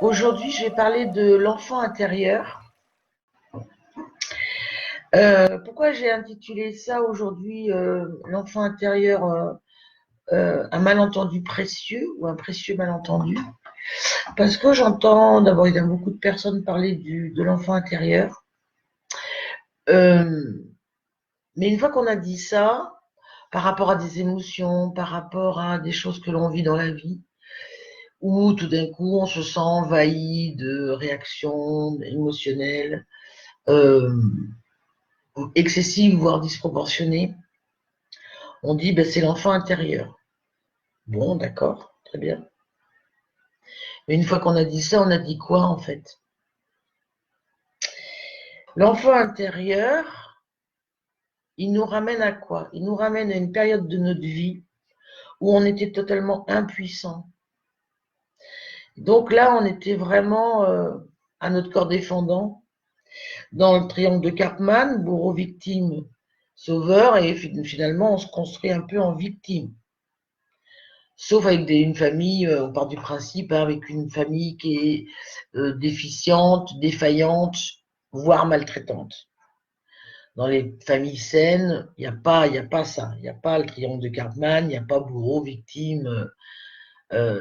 Aujourd'hui, je vais parler de l'enfant intérieur. Pourquoi j'ai intitulé ça aujourd'hui l'enfant intérieur, un malentendu précieux ou un précieux malentendu? Parce que j'entends, d'abord, il y a beaucoup de personnes parler de l'enfant intérieur. Euh, mais une fois qu'on a dit ça, par rapport à des émotions, par rapport à des choses que l'on vit dans la vie, où tout d'un coup on se sent envahi de réactions émotionnelles, euh, excessive, voire disproportionnée, on dit ben, c'est l'enfant intérieur. Bon, d'accord, très bien. Mais une fois qu'on a dit ça, on a dit quoi en fait? L'enfant intérieur, il nous ramène à quoi? Il nous ramène à une période de notre vie où on était totalement impuissant. Donc là, on était vraiment à notre corps défendant, dans le triangle de Karpman, bourreau, victime, sauveur, et finalement, on se construit un peu en victime. Sauf avec une famille, on part du principe, hein, avec une famille qui est déficiente, défaillante, voire maltraitante. Dans les familles saines, il n'y a pas ça. Il n'y a pas le triangle de Karpman, il n'y a pas bourreau, victime,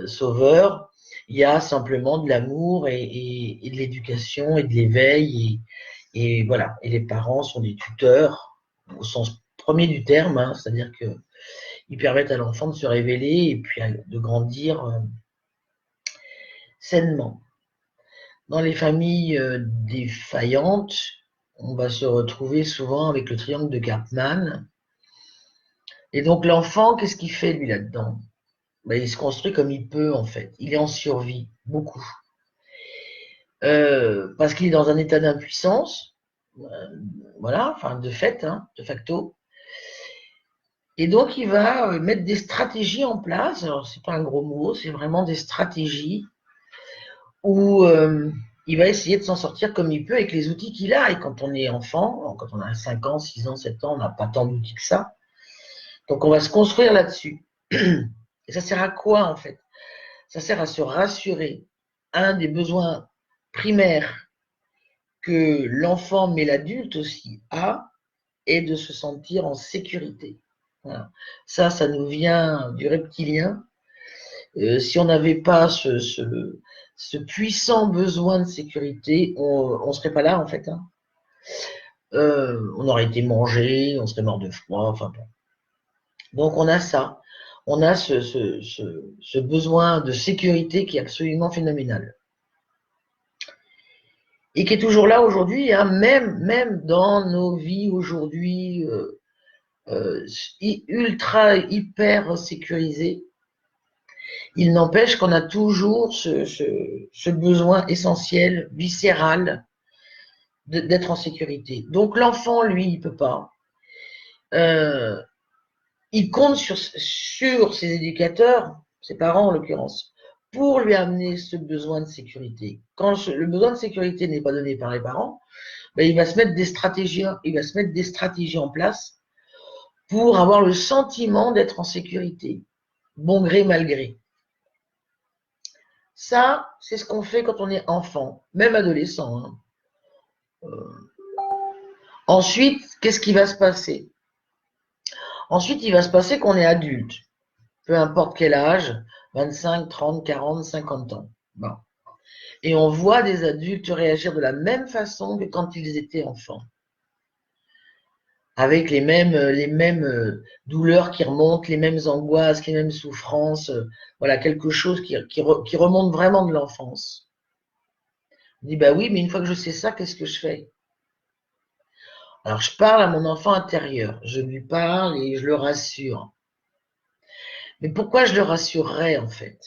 sauveur. Il y a simplement de l'amour et de l'éducation et de l'éveil. Et voilà. Et les parents sont des tuteurs, au sens premier du terme, hein, c'est-à-dire que ils permettent à l'enfant de se révéler et puis de grandir sainement. Dans les familles défaillantes, on va se retrouver souvent avec le triangle de Karpman. Et donc l'enfant, qu'est-ce qu'il fait lui là-dedans? Ben, il se construit comme il peut en fait. Il est en survie, beaucoup. Parce qu'il est dans un état d'impuissance, voilà, enfin de fait, hein, de facto. Et donc il va mettre des stratégies en place. Alors c'est pas un gros mot, c'est vraiment des stratégies où il va essayer de s'en sortir comme il peut avec les outils qu'il a. Et quand on est enfant, quand on a 5 ans, 6 ans, 7 ans, on n'a pas tant d'outils que ça. Donc on va se construire là-dessus. Et ça sert à quoi en fait? Ça sert à se rassurer. Un des besoins primaires que l'enfant, mais l'adulte aussi, a, est de se sentir en sécurité. Voilà. Ça nous vient du reptilien. Si on n'avait pas ce puissant besoin de sécurité, on ne serait pas là en fait. Hein. On aurait été mangé, on serait mort de froid, enfin bon. Donc on a ça. On a ce besoin de sécurité qui est absolument phénoménal. Et qui est toujours là aujourd'hui, hein, même dans nos vies aujourd'hui ultra, hyper sécurisées. Il n'empêche qu'on a toujours ce besoin essentiel, viscéral, d'être en sécurité. Donc l'enfant, lui, il peut pas. Euh, il compte sur ses éducateurs, ses parents en l'occurrence, pour lui amener ce besoin de sécurité. Quand le besoin de sécurité n'est pas donné par les parents, ben, il va se mettre des stratégies en place pour avoir le sentiment d'être en sécurité, bon gré, mal gré. Ça, c'est ce qu'on fait quand on est enfant, même adolescent. Hein. Ensuite, qu'est-ce qui va se passer? Ensuite, il va se passer qu'on est adulte, peu importe quel âge, 25, 30, 40, 50 ans. Bon. Et on voit des adultes réagir de la même façon que quand ils étaient enfants. Avec les mêmes douleurs qui remontent, les mêmes angoisses, les mêmes souffrances. Voilà, quelque chose qui remonte vraiment de l'enfance. On dit, bah oui, mais une fois que je sais ça, qu'est-ce que je fais? Alors, je parle à mon enfant intérieur. Je lui parle et je le rassure. Mais pourquoi je le rassurerais, en fait?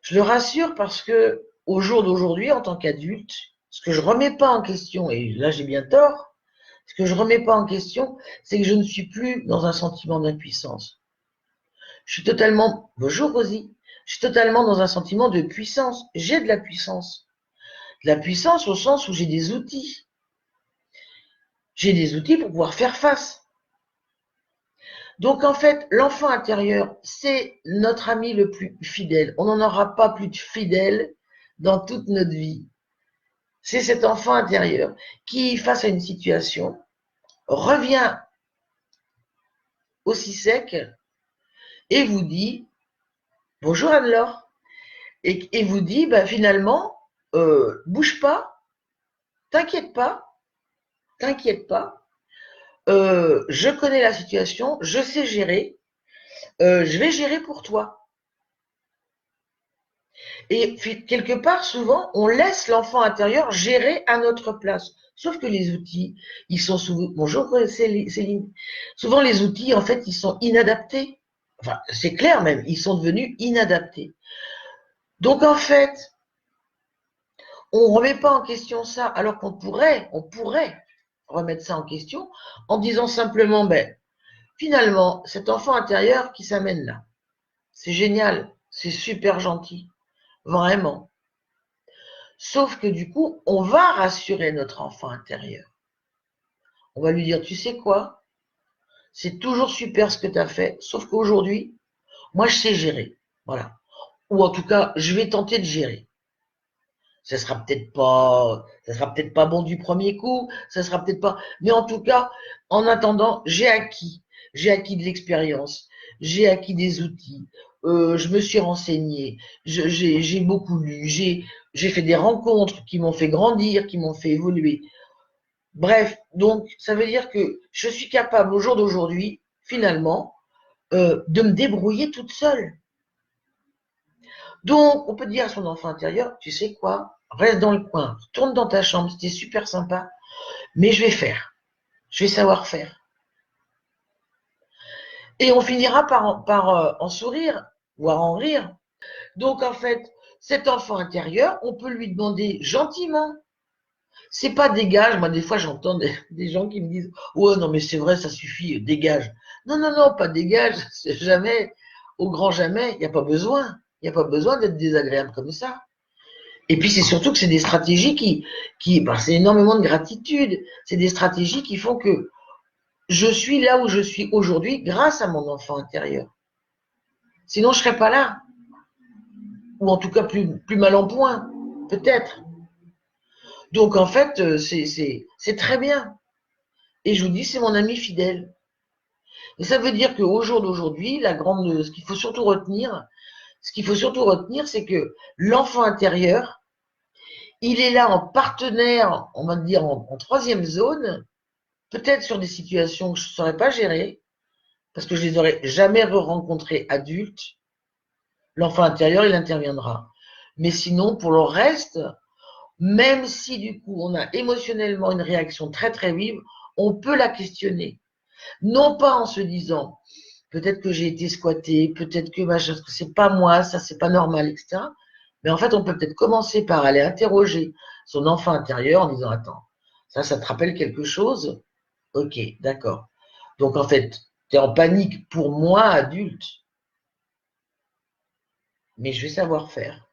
Je le rassure parce que, au jour d'aujourd'hui, en tant qu'adulte, ce que je remets pas en question, et là j'ai bien tort, ce que je remets pas en question, c'est que je ne suis plus dans un sentiment d'impuissance. Je suis totalement, bonjour Rosie, je suis totalement dans un sentiment de puissance. J'ai de la puissance. De la puissance au sens où j'ai des outils. J'ai des outils pour pouvoir faire face. Donc en fait, l'enfant intérieur, c'est notre ami le plus fidèle. On n'en aura pas plus de fidèle dans toute notre vie. C'est cet enfant intérieur qui, face à une situation, revient aussi sec et vous dit « Bonjour Anne-Laure » et vous dit bah, « Finalement, bouge pas, t'inquiète pas, je connais la situation, je sais gérer, je vais gérer pour toi. » Et quelque part, souvent, on laisse l'enfant intérieur gérer à notre place. Sauf que les outils, ils sont souvent... Bonjour Céline. Souvent, les outils, en fait, ils sont inadaptés. Enfin, c'est clair même, ils sont devenus inadaptés. Donc, en fait, on ne remet pas en question ça, alors qu'on pourrait remettre ça en question en disant simplement, ben, finalement, cet enfant intérieur qui s'amène là, c'est génial, c'est super gentil, vraiment. Sauf que du coup, on va rassurer notre enfant intérieur. On va lui dire, tu sais quoi, c'est toujours super ce que tu as fait, sauf qu'aujourd'hui, moi, je sais gérer. Voilà. Ou en tout cas, je vais tenter de gérer. Ça sera peut-être pas bon du premier coup, ça sera peut-être pas, mais en tout cas, en attendant, j'ai acquis de l'expérience, j'ai acquis des outils, je me suis renseignée, j'ai beaucoup lu, j'ai fait des rencontres qui m'ont fait grandir, qui m'ont fait évoluer. Bref, donc ça veut dire que je suis capable au jour d'aujourd'hui, finalement, de me débrouiller toute seule. Donc, on peut dire à son enfant intérieur, tu sais quoi, reste dans le coin, retourne dans ta chambre, c'était super sympa, mais je vais faire, je vais savoir faire. Et on finira par en sourire, voire en rire. Donc, en fait, cet enfant intérieur, on peut lui demander gentiment. C'est pas dégage, moi des fois j'entends des gens qui me disent « Ouais, non mais c'est vrai, ça suffit, dégage ». Non, non, non, pas dégage, c'est jamais, au grand jamais, il n'y a pas besoin. Il n'y a pas besoin d'être désagréable comme ça. Et puis c'est surtout que c'est des stratégies ben, c'est énormément de gratitude. C'est des stratégies qui font que je suis là où je suis aujourd'hui grâce à mon enfant intérieur. Sinon, je ne serais pas là. Ou en tout cas plus mal en point, peut-être. Donc en fait, c'est très bien. Et je vous dis, c'est mon ami fidèle. Et ça veut dire qu'au jour d'aujourd'hui, ce qu'il faut surtout retenir, c'est que l'enfant intérieur, il est là en partenaire, on va dire en troisième zone, peut-être sur des situations que je ne saurais pas gérer, parce que je les aurais jamais re-rencontrés adultes. L'enfant intérieur, il interviendra. Mais sinon, pour le reste, même si du coup on a émotionnellement une réaction très très vive, on peut la questionner. Non pas en se disant, peut-être que j'ai été squattée, peut-être que machin, que c'est pas moi, ça c'est pas normal, etc. Mais en fait, on peut peut-être commencer par aller interroger son enfant intérieur en disant, attends, ça te rappelle quelque chose? Ok, d'accord. Donc en fait, tu es en panique pour moi, adulte, mais je vais savoir faire.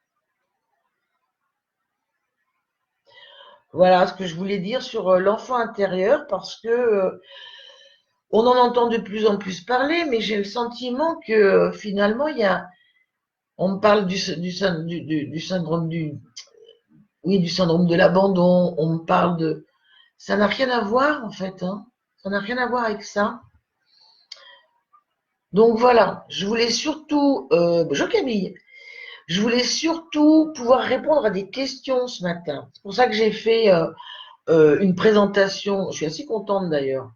Voilà ce que je voulais dire sur l'enfant intérieur, parce que on en entend de plus en plus parler, mais j'ai le sentiment que finalement, on me parle du syndrome du syndrome de l'abandon, on me parle de, ça n'a rien à voir en fait, hein. Ça n'a rien à voir avec ça. Donc voilà, je voulais surtout, bonjour Camille, je voulais surtout pouvoir répondre à des questions ce matin. C'est pour ça que j'ai fait une présentation, je suis assez contente d'ailleurs,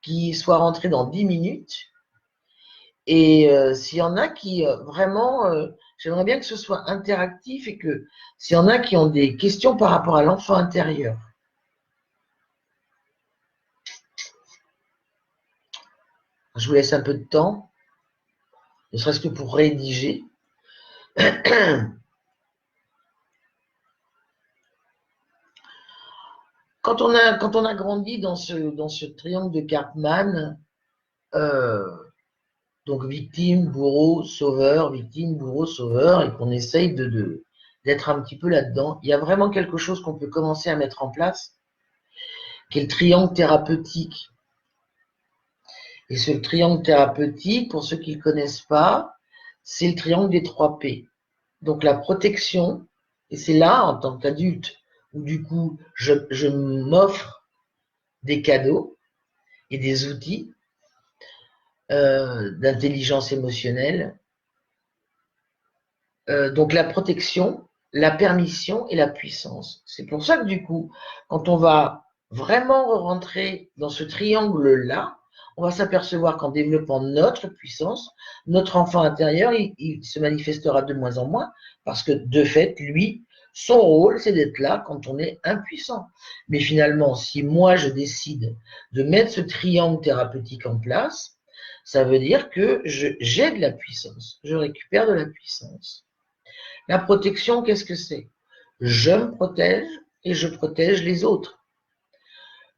qui soit rentrée dans 10 minutes. Et s'il y en a qui vraiment, j'aimerais bien que ce soit interactif et que s'il y en a qui ont des questions par rapport à l'enfant intérieur. Je vous laisse un peu de temps, ne serait-ce que pour rédiger. Quand on a grandi dans ce triangle de Karpman, donc victime, bourreau, sauveur, victime, bourreau, sauveur, et qu'on essaye d'être un petit peu là-dedans, il y a vraiment quelque chose qu'on peut commencer à mettre en place, qui est le triangle thérapeutique. Et ce triangle thérapeutique, pour ceux qui ne le connaissent pas, c'est le triangle des 3 P. Donc la protection, Et c'est là, en tant qu'adulte, où du coup, je m'offre des cadeaux et des outils d'intelligence émotionnelle. Donc la protection, la permission et la puissance. C'est pour ça que du coup, quand on va vraiment rentrer dans ce triangle-là, on va s'apercevoir qu'en développant notre puissance, notre enfant intérieur, il se manifestera de moins en moins, parce que de fait, lui, son rôle, c'est d'être là quand on est impuissant. Mais finalement, si moi, je décide de mettre ce triangle thérapeutique en place, ça veut dire que j'ai de la puissance, je récupère de la puissance. La protection, qu'est-ce que c'est? Je me protège et je protège les autres.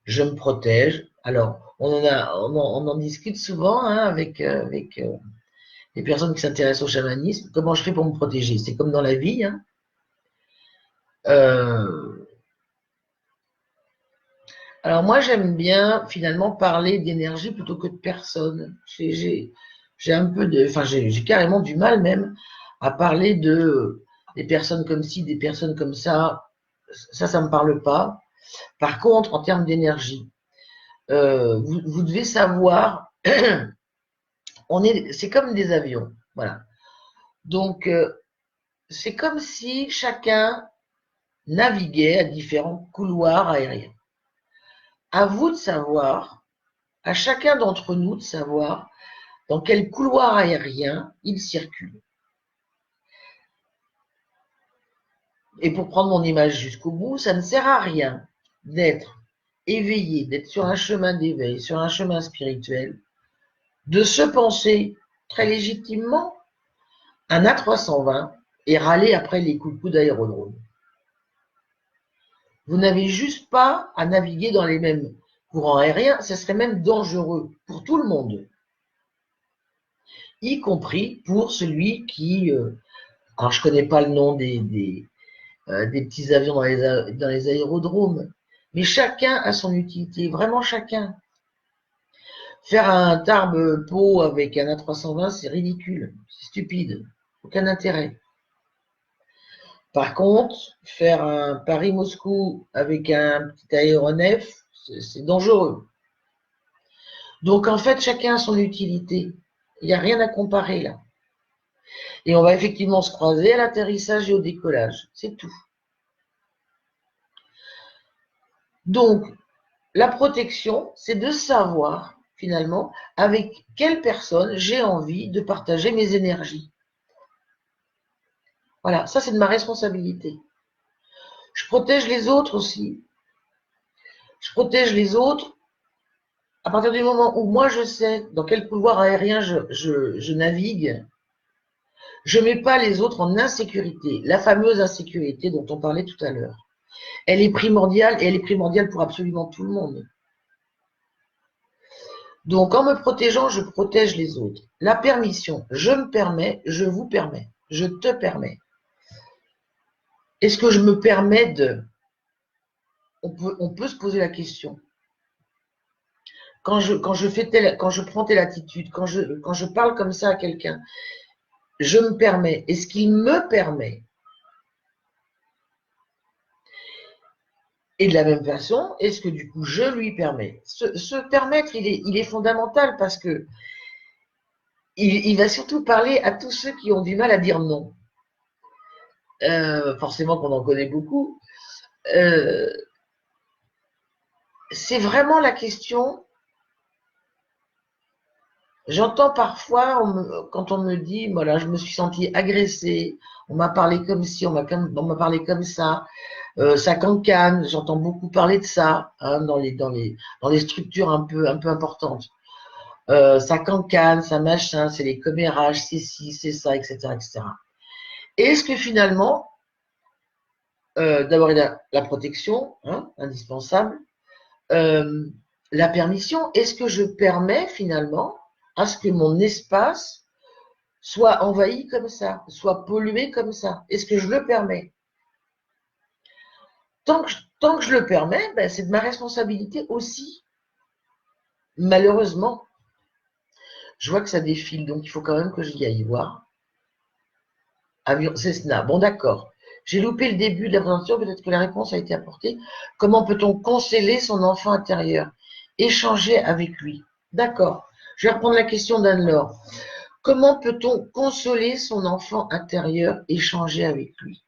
Je me protège. Alors, on en discute souvent hein, avec les personnes qui s'intéressent au chamanisme. Comment je fais pour me protéger? C'est comme dans la vie. Hein. Alors moi, j'aime bien finalement parler d'énergie plutôt que de personnes. J'ai un peu de, enfin j'ai carrément du mal même à parler de des personnes comme ci, des personnes comme ça. Ça me parle pas. Par contre, en termes d'énergie, vous devez savoir, c'est comme des avions, voilà. Donc c'est comme si chacun naviguait à différents couloirs aériens. À vous de savoir, à chacun d'entre nous de savoir dans quel couloir aérien il circule. Et pour prendre mon image jusqu'au bout, ça ne sert à rien d'être éveillé, d'être sur un chemin d'éveil, sur un chemin spirituel, de se penser très légitimement un A320 et râler après les coups d'aérodrome. Vous n'avez juste pas à naviguer dans les mêmes courants aériens, ce serait même dangereux pour tout le monde, y compris pour celui qui... alors je ne connais pas le nom des petits avions dans les aérodromes, mais chacun a son utilité, vraiment chacun. Faire un Tarbes-Pau avec un A320, c'est ridicule, c'est stupide, aucun intérêt. Par contre, faire un Paris-Moscou avec un petit aéronef, c'est dangereux. Donc en fait, chacun a son utilité. Il n'y a rien à comparer là. Et on va effectivement se croiser à l'atterrissage et au décollage. C'est tout. Donc, la protection, c'est de savoir finalement avec quelle personne j'ai envie de partager mes énergies. Voilà, ça c'est de ma responsabilité. Je protège les autres aussi. Je protège les autres à partir du moment où moi je sais dans quel couloir aérien je navigue. Je ne mets pas les autres en insécurité, la fameuse insécurité dont on parlait tout à l'heure. Elle est primordiale et elle est primordiale pour absolument tout le monde. Donc en me protégeant, je protège les autres. La permission, je me permets, je vous permets, je te permets. Est-ce que je me permets de... On peut se poser la question. Quand je prends telle attitude, quand je parle comme ça à quelqu'un, je me permets. Est-ce qu'il me permet? Et de la même façon, est-ce que du coup, je lui permets? Se permettre, il est fondamental parce que il va surtout parler à tous ceux qui ont du mal à dire non. Forcément qu'on en connaît beaucoup. C'est vraiment la question. J'entends parfois, quand on me dit, voilà, je me suis sentie agressée, on m'a parlé comme ci, on m'a parlé comme ça cancane, j'entends beaucoup parler de ça hein, dans les structures un peu importantes. Ça cancane, ça machin, c'est les commérages, c'est ci, c'est ça, etc., etc. Est-ce que finalement, d'abord la protection, hein, indispensable, la permission, est-ce que je permets finalement à ce que mon espace soit envahi comme ça, soit pollué comme ça? Est-ce que je le permets? Tant que je le permets, ben, c'est de ma responsabilité aussi. Malheureusement, je vois que ça défile, donc il faut quand même que j'y aille voir. Avion Cessna, bon d'accord. J'ai loupé le début de la présentation, peut-être que la réponse a été apportée. Comment peut-on consoler son enfant intérieur? Échanger avec lui. D'accord. Je vais reprendre la question d'Anne-Laure. Comment peut-on consoler son enfant intérieur, échanger avec lui?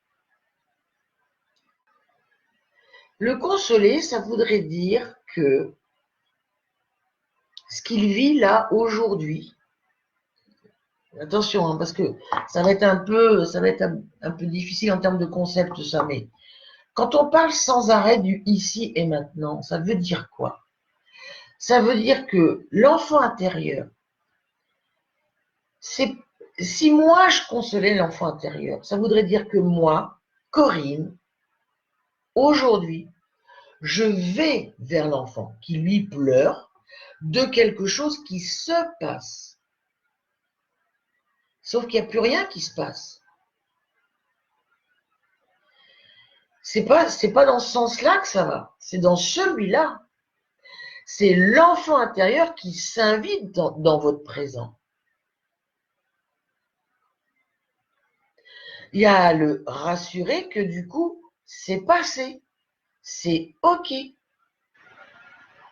Le consoler, ça voudrait dire que ce qu'il vit là aujourd'hui, attention, hein, parce que ça va être un peu difficile en termes de concept, ça, mais quand on parle sans arrêt du ici et maintenant, ça veut dire quoi? Ça veut dire que l'enfant intérieur, si moi je consolais l'enfant intérieur, ça voudrait dire que moi, Corinne, aujourd'hui, je vais vers l'enfant qui lui pleure de quelque chose qui se passe. Sauf qu'il n'y a plus rien qui se passe. C'est pas dans ce sens-là que ça va. C'est dans celui-là. C'est l'enfant intérieur qui s'invite dans votre présent. Il y a à le rassurer que du coup, c'est passé. C'est OK.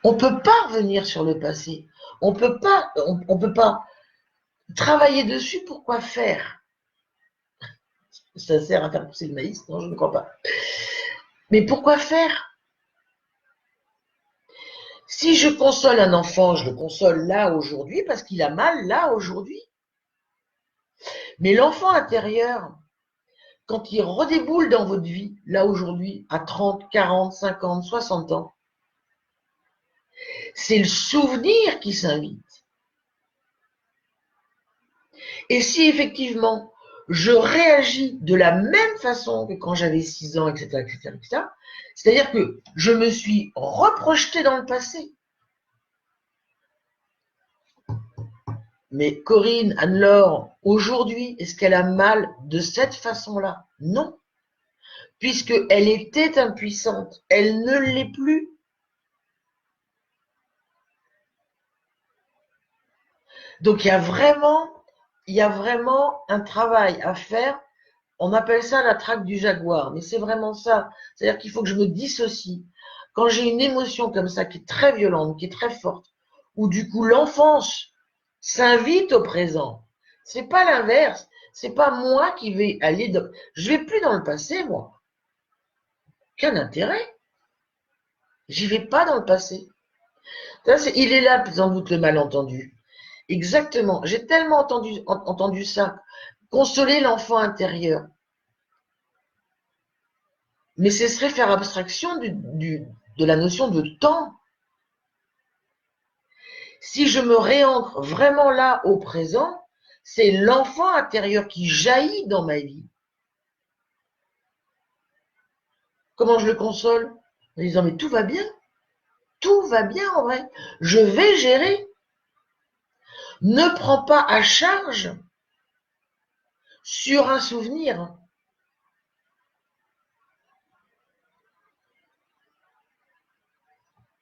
On ne peut pas revenir sur le passé. On peut pas travailler dessus. Pourquoi faire? Ça sert à faire pousser le maïs? Non, je ne crois pas. Mais pourquoi faire? Si je console un enfant, je le console là aujourd'hui parce qu'il a mal là aujourd'hui. Mais l'enfant intérieur, quand il redéboule dans votre vie, là aujourd'hui, à 30, 40, 50, 60 ans, c'est le souvenir qui s'invite. Et si effectivement, je réagis de la même façon que quand j'avais 6 ans, etc., etc., etc., c'est-à-dire que je me suis reprojeté dans le passé. Mais Corinne, Anne-Laure, aujourd'hui, est-ce qu'elle a mal de cette façon-là? Non. Puisqu'elle était impuissante. Elle ne l'est plus. Donc, il y a vraiment un travail à faire. On appelle ça la traque du jaguar, mais c'est vraiment ça. C'est-à-dire qu'il faut que je me dissocie. Quand j'ai une émotion comme ça qui est très violente, qui est très forte, où du coup l'enfance s'invite au présent, c'est pas l'inverse. C'est pas moi qui vais aller je vais plus dans le passé, moi. Quel intérêt? J'y vais pas dans le passé. Il est là, sans doute, le malentendu. Exactement. J'ai tellement entendu ça. Consoler l'enfant intérieur. Mais ce serait faire abstraction de la notion de temps. Si je me réancre vraiment là, au présent, c'est l'enfant intérieur qui jaillit dans ma vie. Comment je le console? En disant, mais tout va bien. Tout va bien en vrai. Je vais gérer. Ne prends pas à charge sur un souvenir.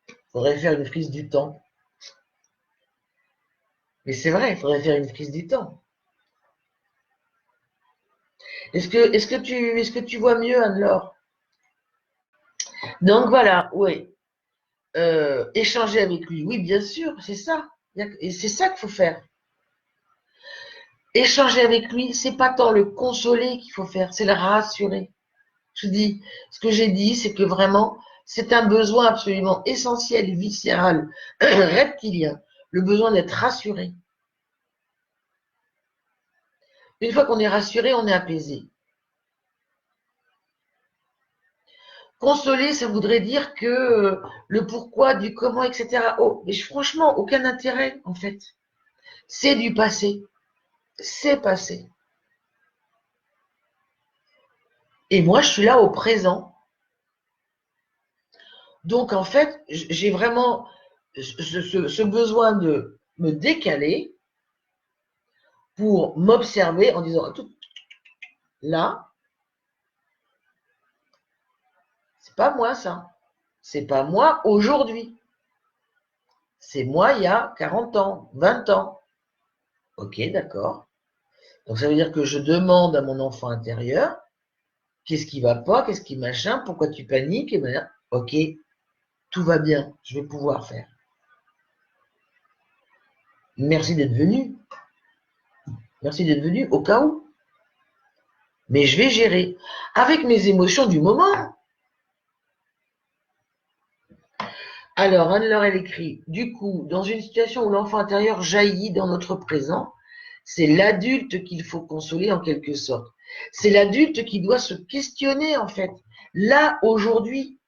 Il faudrait faire une prise du temps. Mais c'est vrai, il faudrait faire une prise du temps. Est-ce que tu vois mieux, Anne-Laure? Donc voilà, oui. Échanger avec lui, oui, bien sûr, c'est ça. Et c'est ça qu'il faut faire. Échanger avec lui, c'est pas tant le consoler qu'il faut faire, c'est le rassurer. Je dis, ce que j'ai dit, c'est que vraiment, c'est un besoin absolument essentiel, viscéral, reptilien, le besoin d'être rassuré. Une fois qu'on est rassuré, on est apaisé. Consoler, ça voudrait dire que le pourquoi, du comment, etc. Oh, mais franchement, aucun intérêt, en fait. C'est du passé. C'est passé. Et moi, je suis là au présent. Donc, en fait, j'ai vraiment ce besoin de me décaler pour m'observer en disant, là, c'est pas moi ça. C'est pas moi aujourd'hui. C'est moi il y a 40 ans, 20 ans. Ok, d'accord. Donc, ça veut dire que je demande à mon enfant intérieur Qu'est-ce qui va pas? Qu'est-ce qui machin? Pourquoi tu paniques? Et ben, ok, tout va bien, je vais pouvoir faire. Merci d'être venu. Merci d'être venu au cas où. Mais je vais gérer avec mes émotions du moment. Alors, Anne-Laure, elle écrit, du coup, dans une situation où l'enfant intérieur jaillit dans notre présent, c'est l'adulte qu'il faut consoler en quelque sorte. C'est l'adulte qui doit se questionner, en fait. Là, aujourd'hui,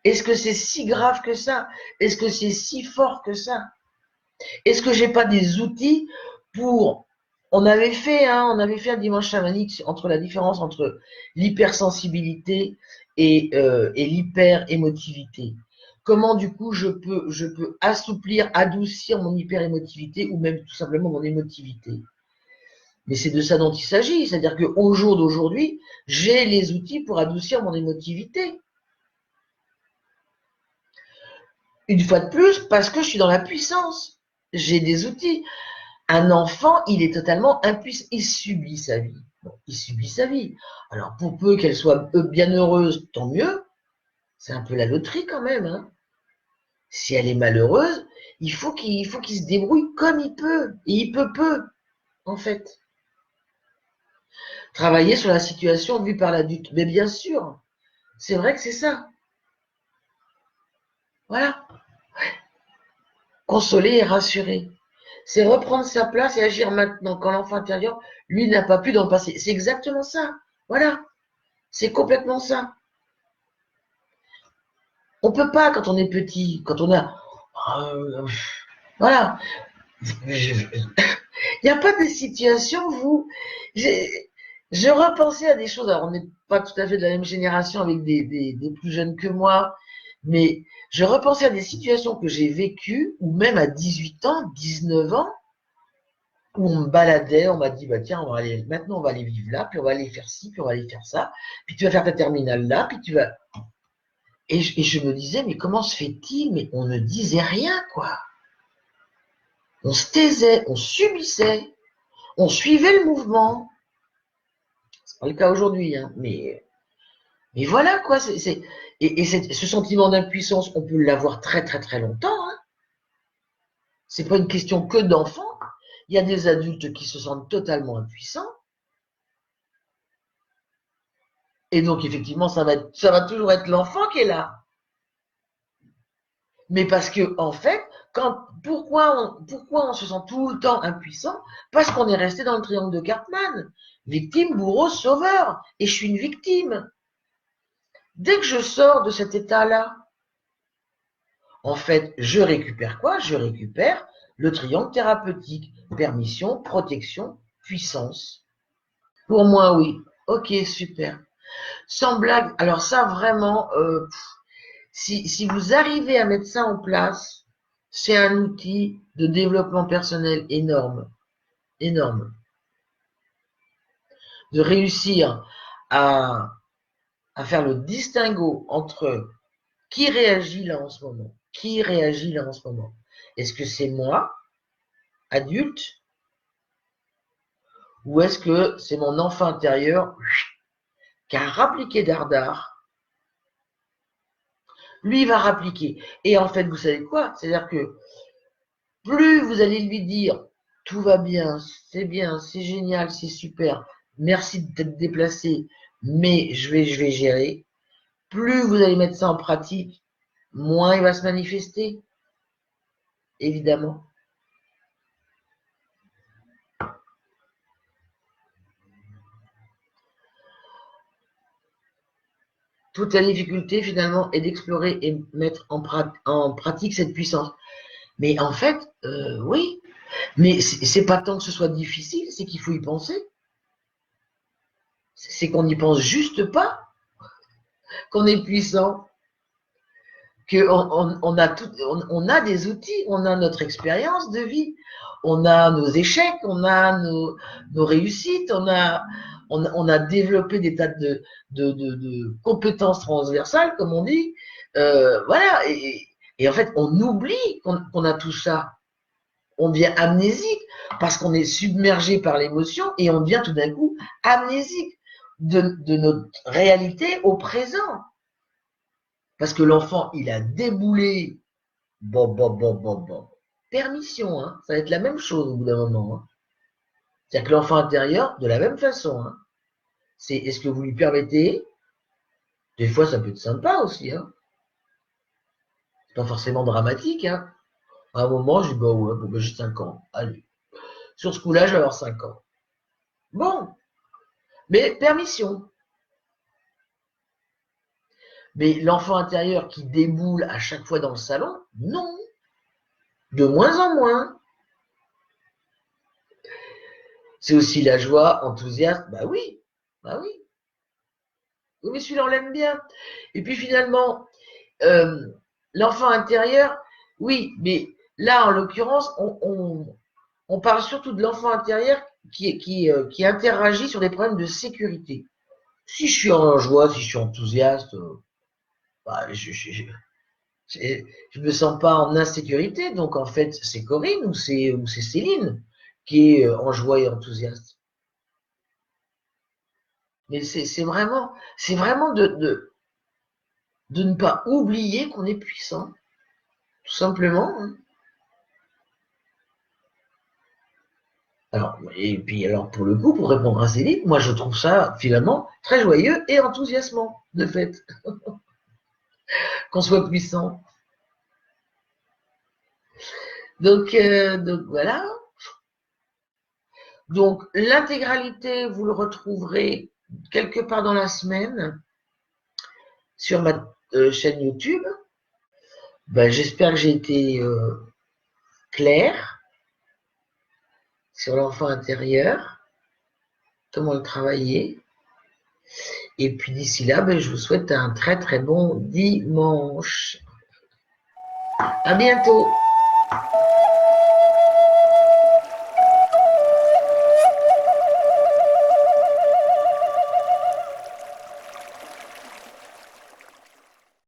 est-ce que c'est si grave que ça? Est-ce que c'est si fort que ça? Est-ce que j'ai pas des outils pour... on avait fait un dimanche chamanique entre la différence entre l'hypersensibilité et l'hyper-émotivité. Comment, du coup, je peux assouplir, adoucir mon hyper-émotivité ou même tout simplement mon émotivité. Mais c'est de ça dont il s'agit. C'est-à-dire qu'au jour d'aujourd'hui, j'ai les outils pour adoucir mon émotivité. Une fois de plus, parce que je suis dans la puissance. J'ai des outils. Un enfant, il est totalement impuissant. Il subit sa vie. Bon, il subit sa vie. Alors, pour peu qu'elle soit bien heureuse, tant mieux. C'est un peu la loterie quand même. Hein. Si elle est malheureuse, il faut qu'il se débrouille comme il peut. Et il peut peu, en fait. Travailler sur la situation vue par l'adulte. Mais bien sûr, c'est vrai que c'est ça. Voilà. Consoler et rassurer. C'est reprendre sa place et agir maintenant quand l'enfant intérieur, lui, n'a pas pu dans le passé. C'est exactement ça. Voilà. C'est complètement ça. On peut pas quand on est petit, quand on a... voilà. Il n'y a pas de situation, je repensais à des choses. Alors, on n'est pas tout à fait de la même génération avec des plus jeunes que moi, mais je repensais à des situations que j'ai vécues, ou même à 18 ans, 19 ans, où on me baladait, on m'a dit, bah tiens, maintenant on va aller vivre là, puis on va aller faire ci, puis on va aller faire ça, puis tu vas faire ta terminale là, puis tu vas... Et je me disais, mais comment se fait-il? Mais on ne disait rien, quoi. On se taisait, on subissait, on suivait le mouvement. C'est pas le cas aujourd'hui, hein, mais voilà, quoi. Ce sentiment d'impuissance, on peut l'avoir très, très, très longtemps. Hein. C'est pas une question que d'enfants. Il y a des adultes qui se sentent totalement impuissants. Et donc, effectivement, ça va toujours être l'enfant qui est là. Mais parce que, en fait, pourquoi on se sent tout le temps impuissant? Parce qu'on est resté dans le triangle de Cartman. Victime, bourreau, sauveur. Et je suis une victime. Dès que je sors de cet état-là, en fait, je récupère quoi? Je récupère le triangle thérapeutique. Permission, protection, puissance. Pour moi, oui. Ok, super. Sans blague, alors ça, vraiment, si vous arrivez à mettre ça en place, c'est un outil de développement personnel énorme, énorme. De réussir à faire le distinguo entre qui réagit là en ce moment, qui réagit là en ce moment. Est-ce que c'est moi, adulte, ou est-ce que c'est mon enfant intérieur qui a rappliqué dardard? Lui, il va rappliquer. Et en fait, vous savez quoi? C'est-à-dire que plus vous allez lui dire tout va bien, c'est génial, c'est super, merci de t'être déplacé, mais je vais gérer. Plus vous allez mettre ça en pratique, moins il va se manifester, évidemment. Toute la difficulté, finalement, est d'explorer et mettre en pratique cette puissance. Mais en fait, oui, mais c'est pas tant que ce soit difficile, c'est qu'il faut y penser. C'est qu'on n'y pense juste pas, qu'on est puissant, qu'on a des outils, on a notre expérience de vie, on a nos échecs, on a nos réussites, on a développé des tas de compétences transversales, comme on dit. Voilà, et en fait, on oublie qu'on a tout ça. On devient amnésique parce qu'on est submergé par l'émotion et on devient tout d'un coup amnésique. de notre réalité au présent. Parce que l'enfant, il a déboulé, bon. Permission, hein, ça va être la même chose au bout d'un moment. Hein. C'est-à-dire que l'enfant intérieur, de la même façon, hein, c'est est-ce que vous lui permettez? Des fois, ça peut être sympa aussi. Hein. C'est pas forcément dramatique. Hein. À un moment, je dis, bah ouais, bon, bah, j'ai 5 ans. Allez. Sur ce coup-là, je vais avoir 5 ans. Bon. Mais permission. Mais l'enfant intérieur qui déboule à chaque fois dans le salon, non. De moins en moins. C'est aussi la joie, enthousiasme. Bah oui. Bah oui. Oui, mais celui-là, on l'aime bien. Et puis finalement, euh, l'enfant intérieur, oui, mais là, en l'occurrence, on parle surtout de l'enfant intérieur qui interagit sur des problèmes de sécurité. Si je suis en joie, si je suis enthousiaste, bah, je me sens pas en insécurité. Donc, en fait, c'est Corinne ou c'est Céline qui est en joie et enthousiaste. Mais c'est vraiment de ne pas oublier qu'on est puissant, tout simplement. Hein. Alors, et puis, alors, pour le coup, pour répondre à Céline, moi, je trouve ça, finalement, très joyeux et enthousiasmant, de fait, qu'on soit puissant. Donc voilà. Donc, l'intégralité, vous le retrouverez quelque part dans la semaine sur ma chaîne YouTube. Ben, j'espère que j'ai été claire sur l'enfant intérieur, comment le travailler. Et puis d'ici là, ben, je vous souhaite un très très bon dimanche. À bientôt.